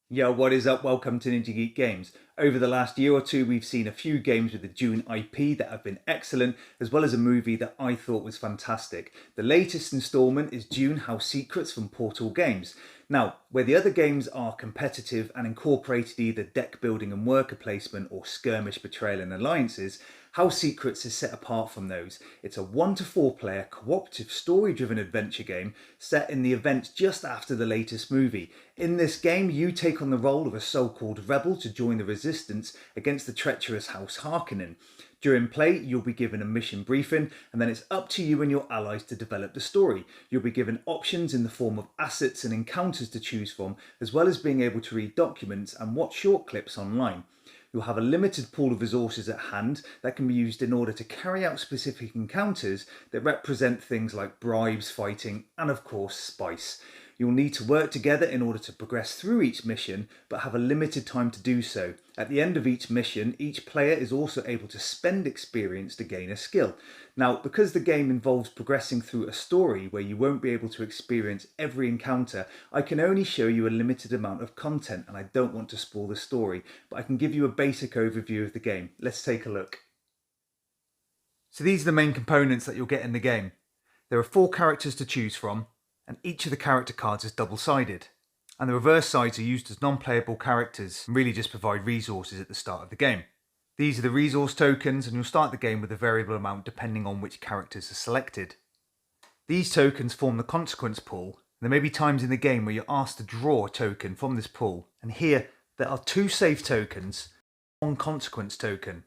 Yo, what is up? Welcome to Ninja Geek Games. Over the last year or two, we've seen a few games with the Dune IP that have been excellent, as well as a movie that I thought was fantastic. The latest installment is Dune House Secrets from Portal Games. Now, where the other games are competitive and incorporated either deck building and worker placement or skirmish, betrayal and alliances, House Secrets is set apart from those. It's a 1 to 4 player cooperative story driven adventure game set in the events just after the latest movie. In this game, you take on the role of a so-called rebel to join the resistance against the treacherous House Harkonen. During play, you'll be given a mission briefing, and then it's up to you and your allies to develop the story. You'll be given options in the form of assets and encounters to choose from, as well as being able to read documents and watch short clips online. You'll have a limited pool of resources at hand that can be used in order to carry out specific encounters that represent things like bribes, fighting, and of course, spice. You'll need to work together in order to progress through each mission, but have a limited time to do so. At the end of each mission, each player is also able to spend experience to gain a skill. Now, because the game involves progressing through a story where you won't be able to experience every encounter, I can only show you a limited amount of content and I don't want to spoil the story, but I can give you a basic overview of the game. Let's take a look. So these are the main components that you'll get in the game. There are 4 characters to choose from, and each of the character cards is double-sided. And the reverse sides are used as non-playable characters and really just provide resources at the start of the game. These are the resource tokens, and you'll start the game with a variable amount depending on which characters are selected. These tokens form the consequence pool. There may be times in the game where you're asked to draw a token from this pool, and here there are 2 save tokens, 1 consequence token.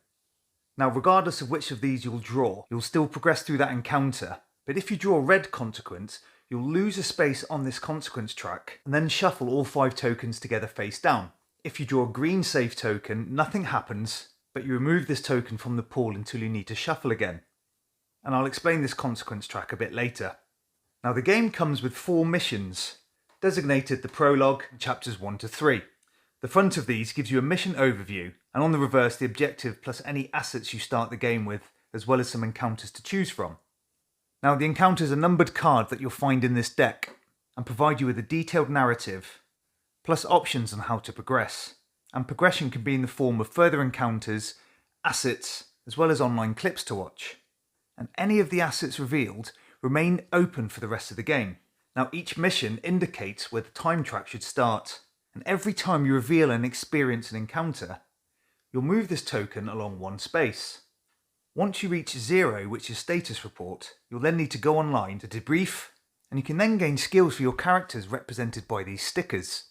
Now, regardless of which of these you'll draw, you'll still progress through that encounter, but if you draw a red consequence, you'll lose a space on this consequence track and then shuffle all 5 tokens together face down. If you draw a green save token, nothing happens, but you remove this token from the pool until you need to shuffle again. And I'll explain this consequence track a bit later. Now, the game comes with 4 missions, designated the prologue, chapters 1 to 3. The front of these gives you a mission overview, and on the reverse the objective plus any assets you start the game with, as well as some encounters to choose from. Now, the encounters are numbered cards that you'll find in this deck and provide you with a detailed narrative, plus options on how to progress. And progression can be in the form of further encounters, assets, as well as online clips to watch. And any of the assets revealed remain open for the rest of the game. Now, each mission indicates where the time track should start, and every time you reveal and experience an encounter, you'll move this token along 1 space. Once you reach 0, which is status report, you'll then need to go online to debrief, and you can then gain skills for your characters represented by these stickers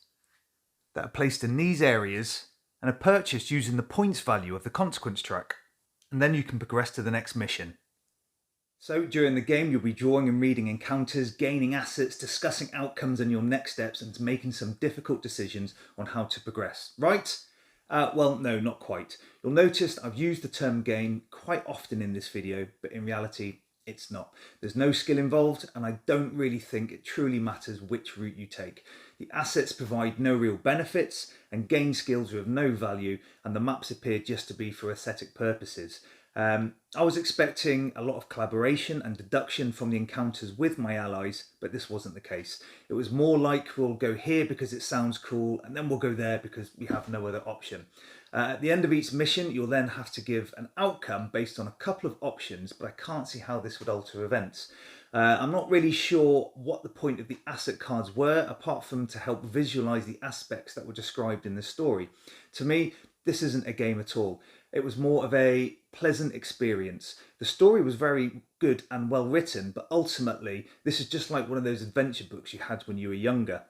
that are placed in these areas and are purchased using the points value of the consequence track, and then you can progress to the next mission. So during the game, you'll be drawing and reading encounters, gaining assets, discussing outcomes and your next steps, and making some difficult decisions on how to progress, right? Well, no, not quite. You'll notice I've used the term game quite often in this video, but in reality, it's not. There's no skill involved, and I don't really think it truly matters which route you take. The assets provide no real benefits, and gain skills are of no value, and the maps appear just to be for aesthetic purposes. I was expecting a lot of collaboration and deduction from the encounters with my allies, but this wasn't the case. It was more like we'll go here because it sounds cool, and then we'll go there because we have no other option. At the end of each mission, you'll then have to give an outcome based on a couple of options, but I can't see how this would alter events. I'm not really sure what the point of the asset cards were, apart from to help visualize the aspects that were described in the story. To me, this isn't a game at all. It was more of a pleasant experience. The story was very good and well written, but ultimately this is just like one of those adventure books you had when you were younger.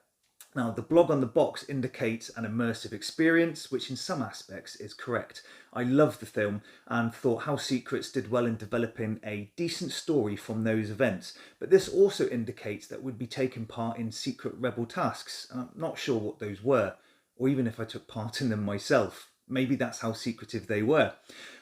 Now, the blog on the box indicates an immersive experience, which in some aspects is correct. I loved the film and thought House Secrets did well in developing a decent story from those events, but this also indicates that we'd be taking part in secret rebel tasks, and I'm not sure what those were, or even if I took part in them myself. Maybe that's how secretive they were.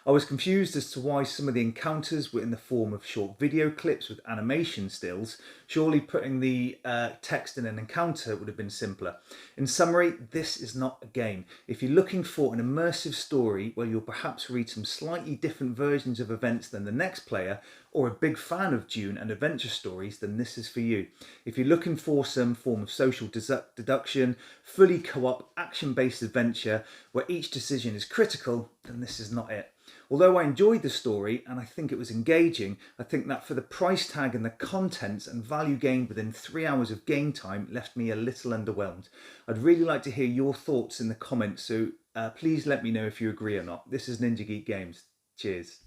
I was confused as to why some of the encounters were in the form of short video clips with animation stills. Surely putting the text in an encounter would have been simpler. In summary, this is not a game. If you're looking for an immersive story where you'll perhaps read some slightly different versions of events than the next player, or a big fan of Dune and adventure stories, then this is for you. If you're looking for some form of social deduction, fully co-op, action-based adventure where each decision is critical, then this is not it. Although I enjoyed the story and I think it was engaging, I think that for the price tag and the contents and value gained within 3 hours of game time left me a little underwhelmed. I'd really like to hear your thoughts in the comments, so please let me know if you agree or not. This is Ninja Geek Games. Cheers.